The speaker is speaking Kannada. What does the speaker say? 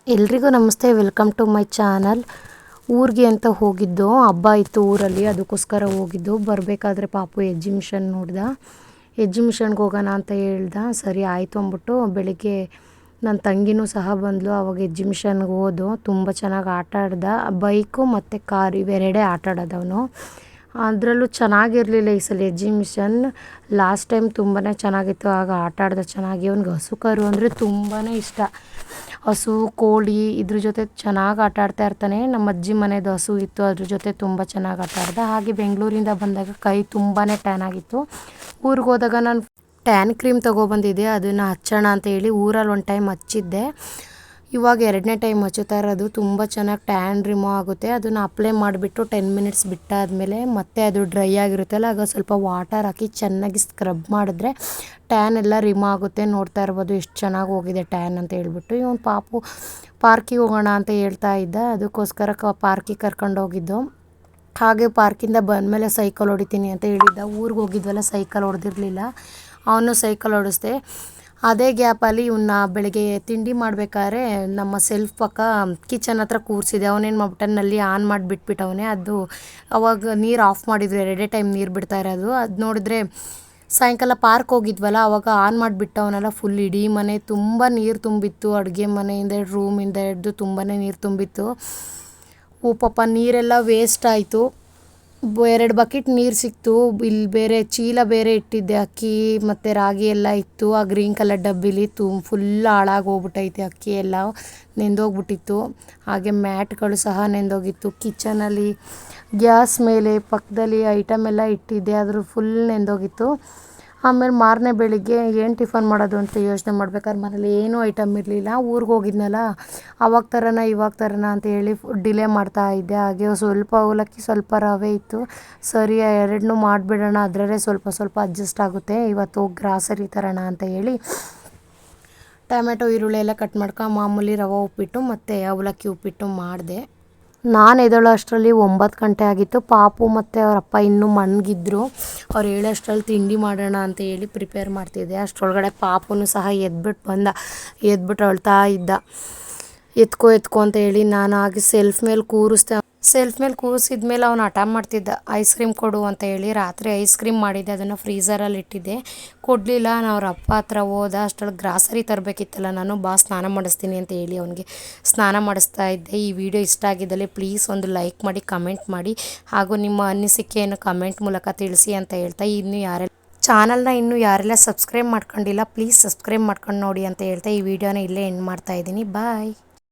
ಎಲ್ರಿಗೂ ನಮಸ್ತೆ, ವೆಲ್ಕಮ್ ಟು ಮೈ ಚಾನಲ್. ಊರಿಗೆ ಅಂತ ಹೋಗಿದ್ದು, ಹಬ್ಬ ಇತ್ತು ಊರಲ್ಲಿ, ಅದಕ್ಕೋಸ್ಕರ ಹೋಗಿದ್ದು. ಬರಬೇಕಾದ್ರೆ ಪಾಪು ಎಕ್ಸಿಬಿಷನ್ ನೋಡ್ದ. ಎಕ್ಸಿಬಿಷನ್ಗೆ ಹೋಗೋಣ ಅಂತ ಹೇಳ್ದ. ಸರಿ ಆಯಿತು ಅಂದ್ಬಿಟ್ಟು ಬೆಳಿಗ್ಗೆ ನನ್ನ ತಂಗಿನೂ ಸಹ ಬಂದಳು. ಅವಾಗ ಎಕ್ಸಿಬಿಷನ್ಗೆ ಹೋದು. ತುಂಬ ಚೆನ್ನಾಗಿ ಆಟ ಆಡ್ದ. ಬೈಕು ಮತ್ತು ಕಾರ್ ಇವೆರಡೇ ಆಟ ಆಡೋದವನು. ಅದರಲ್ಲೂ ಚೆನ್ನಾಗಿರಲಿಲ್ಲ ಈ ಸಲ ಎಕ್ಸಿಬಿಷನ್. ಲಾಸ್ಟ್ ಟೈಮ್ ತುಂಬಾ ಚೆನ್ನಾಗಿತ್ತು, ಆಗ ಆಟ ಆಡ್ದ ಚೆನ್ನಾಗಿ. ಅವ್ನಿಗೆ ಹಸು ಕರು ಅಂದರೆ ತುಂಬಾ ಇಷ್ಟ. ಹಸು ಕೋಳಿ ಇದ್ರ ಜೊತೆ ಚೆನ್ನಾಗಿ ಆಟ ಆಡ್ತಾ ಇರ್ತಾನೆ. ನಮ್ಮ ಅಜ್ಜಿ ಮನೆಯದು ಹಸು ಇತ್ತು, ಅದ್ರ ಜೊತೆ ತುಂಬ ಚೆನ್ನಾಗಿ ಆಟ ಆಡ್ದ. ಹಾಗೆ ಬೆಂಗಳೂರಿಂದ ಬಂದಾಗ ಕೈ ತುಂಬಾ ಟ್ಯಾನ್ ಆಗಿತ್ತು. ಊರಿಗೆ ಹೋದಾಗ ನಾನು ಟ್ಯಾನ್ ಕ್ರೀಮ್ ತೊಗೊಬಂದಿದ್ದೆ, ಅದನ್ನು ಹಚ್ಚೋಣ ಅಂತ ಹೇಳಿ ಊರಲ್ಲಿ ಒಂದು ಟೈಮ್ ಹಚ್ಚಿದ್ದೆ. ಇವಾಗ 2ನೇ ಟೈಮ್ ಹಚ್ಚುತ್ತಾ ಇರೋದು. ತುಂಬ ಚೆನ್ನಾಗಿ ಟ್ಯಾನ್ ರಿಮೂವ್ ಆಗುತ್ತೆ. ಅದನ್ನು ಅಪ್ಲೈ ಮಾಡಿಬಿಟ್ಟು 10 ಮಿನಿಟ್ಸ್ ಬಿಟ್ಟಾದಮೇಲೆ ಮತ್ತೆ ಅದು ಡ್ರೈ ಆಗಿರುತ್ತಲ್ಲ, ಆಗ ಸ್ವಲ್ಪ ವಾಟರ್ ಹಾಕಿ ಚೆನ್ನಾಗಿ ಸ್ಕ್ರಬ್ ಮಾಡಿದ್ರೆ ಟ್ಯಾನ್ ಎಲ್ಲ ರಿಮೂವ್ ಆಗುತ್ತೆ. ನೋಡ್ತಾ ಇರ್ಬೋದು ಎಷ್ಟು ಚೆನ್ನಾಗಿ ಹೋಗಿದೆ ಟ್ಯಾನ್ ಅಂತ ಹೇಳ್ಬಿಟ್ಟು. ಇವನು ಪಾಪು ಪಾರ್ಕಿಗೆ ಹೋಗೋಣ ಅಂತ ಹೇಳ್ತಾ ಇದ್ದ, ಅದಕ್ಕೋಸ್ಕರ ಪಾರ್ಕಿಗೆ ಕರ್ಕೊಂಡು ಹೋಗಿದ್ದು. ಹಾಗೆ ಪಾರ್ಕಿಂದ ಬಂದಮೇಲೆ ಸೈಕಲ್ ಹೊಡಿತೀನಿ ಅಂತ ಹೇಳಿದ್ದ. ಊರಿಗೆ ಹೋಗಿದ್ವಲ್ಲ, ಸೈಕಲ್ ಹೊಡೆದಿರಲಿಲ್ಲ. ಅವನು ಸೈಕಲ್ ಹೊಡಿಸ್ದೆ. ಅದೇ ಗ್ಯಾಪಲ್ಲಿ ಇವನ್ನ ಬೆಳಗ್ಗೆ ತಿಂಡಿ ಮಾಡಬೇಕಾದ್ರೆ ನಮ್ಮ ಸೆಲ್ಫ್ ಪಕ್ಕ ಕಿಚನ್ ಹತ್ರ ಕೂರಿಸಿದೆ. ಅವನೇನು ಮಾಡ್ಬಿಟ್ಟ, ನಲ್ಲಿ ಆನ್ ಮಾಡಿ ಬಿಟ್ಬಿಟ್ಟವನೇ. ಅದು ಅವಾಗ ನೀರು ಆಫ್ ಮಾಡಿದ್ರು, 2 ಟೈಮ್ ನೀರು ಬಿಡ್ತಾ ಇರೋದು. ಅದು ನೋಡಿದ್ರೆ ಸಾಯಂಕಾಲ ಪಾರ್ಕ್ ಹೋಗಿದ್ವಲ್ಲ, ಅವಾಗ ಆನ್ ಮಾಡಿಬಿಟ್ಟವನೆಲ್ಲ. ಫುಲ್ ಇಡೀ ಮನೆ ತುಂಬ ನೀರು ತುಂಬಿತ್ತು. ಅಡುಗೆ ಮನೆಯಿಂದ ರೂಮಿಂದ ಹಿಡ್ದು ತುಂಬಾ ನೀರು ತುಂಬಿತ್ತು. ಪಾಪ ನೀರೆಲ್ಲ ವೇಸ್ಟ್ ಆಯಿತು. 2 ಬಕೆಟ್ ನೀರು ಸಿಕ್ತು. ಇಲ್ಲಿ ಬೇರೆ ಚೀಲ ಬೇರೆ ಇಟ್ಟಿದ್ದೆ, ಅಕ್ಕಿ ಮತ್ತು ರಾಗಿ ಎಲ್ಲ ಇತ್ತು. ಆ ಗ್ರೀನ್ ಕಲರ್ ಡಬ್ಬಿಲಿ ಫುಲ್ ಹಾಳಾಗಿ ಹೋಗ್ಬಿಟ್ಟೈತೆ. ಅಕ್ಕಿ ಎಲ್ಲ ನೆಂದೋಗ್ಬಿಟ್ಟಿತ್ತು. ಹಾಗೆ ಮ್ಯಾಟ್ಗಳು ಸಹ ನೆಂದೋಗಿತ್ತು. ಕಿಚನಲ್ಲಿ ಗ್ಯಾಸ್ ಮೇಲೆ ಪಕ್ಕದಲ್ಲಿ ಐಟಮ್ ಎಲ್ಲ ಇಟ್ಟಿದ್ದೆ, ಅದ್ರ ಫುಲ್ ನೆಂದೋಗಿತ್ತು. ಆಮೇಲೆ ಮಾರನೇ ಬೆಳಿಗ್ಗೆ ಏನು ಟಿಫನ್ ಮಾಡೋದು ಅಂತ ಯೋಚನೆ ಮಾಡ್ಬೇಕಾದ್ರೆ ಮನೇಲಿ ಏನೂ ಐಟಮ್ ಇರಲಿಲ್ಲ. ಊರಿಗೆ ಹೋಗಿದ್ನಲ್ಲ, ಅವಾಗ ತರೋಣ ಇವಾಗ ತರೋಣ ಅಂತ ಹೇಳಿ ಡಿಲೇ ಮಾಡ್ತಾ ಇದ್ದೆ. ಹಾಗೆ ಸ್ವಲ್ಪ ಅವಲಕ್ಕಿ ಸ್ವಲ್ಪ ರವೆ ಇತ್ತು. ಸರಿ ಎರಡನ್ನೂ ಮಾಡಿಬಿಡೋಣ, ಅದರಲ್ಲೇ ಸ್ವಲ್ಪ ಸ್ವಲ್ಪ ಅಡ್ಜಸ್ಟ್ ಆಗುತ್ತೆ. ಇವತ್ತು ಹೋಗಿ ಗ್ರಾಸರಿ ತರೋಣ ಅಂತ ಹೇಳಿ ಟೊಮೆಟೊ ಈರುಳ್ಳಿ ಎಲ್ಲ ಕಟ್ ಮಾಡ್ಕೊಂಡು ಮಾಮೂಲಿ ರವೆ ಉಪ್ಪಿಟ್ಟು ಮತ್ತು ಅವಲಕ್ಕಿ ಉಪ್ಪಿಟ್ಟು ಮಾಡಿದೆ. ನಾನು ಎದ್ದೇಳೋ ಅಷ್ಟರಲ್ಲಿ 9 ಗಂಟೆ ಆಗಿತ್ತು. ಪಾಪು ಮತ್ತು ಅವ್ರ ಅಪ್ಪ ಇನ್ನೂ ಮನ್ಗಿದ್ರು. ಅವ್ರು ಹೇಳೋಷ್ಟರಲ್ಲಿ ತಿಂಡಿ ಮಾಡೋಣ ಅಂತ ಹೇಳಿ ಪ್ರಿಪೇರ್ ಮಾಡ್ತಿದ್ದೆ. ಅಷ್ಟರೊಳಗಡೆ ಪಾಪುನು ಸಹ ಎದ್ಬಿಟ್ಟು ಅಳ್ತಾ ಇದ್ದ. ಎತ್ಕೊ ಅಂತ ಹೇಳಿ ನಾನು ಹಾಗೆ ಸೆಲ್ಫ್ ಮೇಲೆ ಕೂರಿಸಿದ್ಮೇಲೆ ಅವನು ಹಠ ಮಾಡ್ತಿದ್ದ, ಐಸ್ ಕ್ರೀಮ್ ಕೊಡು ಅಂತ ಹೇಳಿ. ರಾತ್ರಿ ಐಸ್ ಕ್ರೀಮ್ ಮಾಡಿದ್ದೆ, ಅದನ್ನು ಫ್ರೀಝರಲ್ಲಿ ಇಟ್ಟಿದ್ದೆ, ಕೊಡಲಿಲ್ಲ. ನಾನು ಅವ್ರ ಅಪ್ಪ ಹತ್ರ ಹೋದ. ಅಷ್ಟರೊಳಗೆ ಗ್ರಾಸರಿ ತರಬೇಕಿತ್ತಲ್ಲ ನಾನು. ಸ್ನಾನ ಮಾಡಿಸ್ತೀನಿ ಅಂತ ಹೇಳಿ ಅವನಿಗೆ ಸ್ನಾನ ಮಾಡಿಸ್ತಾ ಇದ್ದೆ. ಈ ವಿಡಿಯೋ ಇಷ್ಟ ಆಗಿದ್ದಲ್ಲಿ ಪ್ಲೀಸ್ ಒಂದು ಲೈಕ್ ಮಾಡಿ, ಕಮೆಂಟ್ ಮಾಡಿ, ಹಾಗೂ ನಿಮ್ಮ ಅನಿಸಿಕೆಯನ್ನು ಕಮೆಂಟ್ ಮೂಲಕ ತಿಳಿಸಿ ಅಂತ ಹೇಳ್ತಾ, ಇನ್ನೂ ಯಾರೆಲ್ಲ ಸಬ್ಸ್ಕ್ರೈಬ್ ಮಾಡ್ಕೊಂಡಿಲ್ಲ ಪ್ಲೀಸ್ ಸಬ್ಸ್ಕ್ರೈಬ್ ಮಾಡ್ಕೊಂಡು ನೋಡಿ ಅಂತ ಹೇಳ್ತಾ ಈ ವಿಡಿಯೋನ ಇಲ್ಲೇ ಎಂಡ್ ಮಾಡ್ತಾ ಇದ್ದೀನಿ. ಬಾಯ್.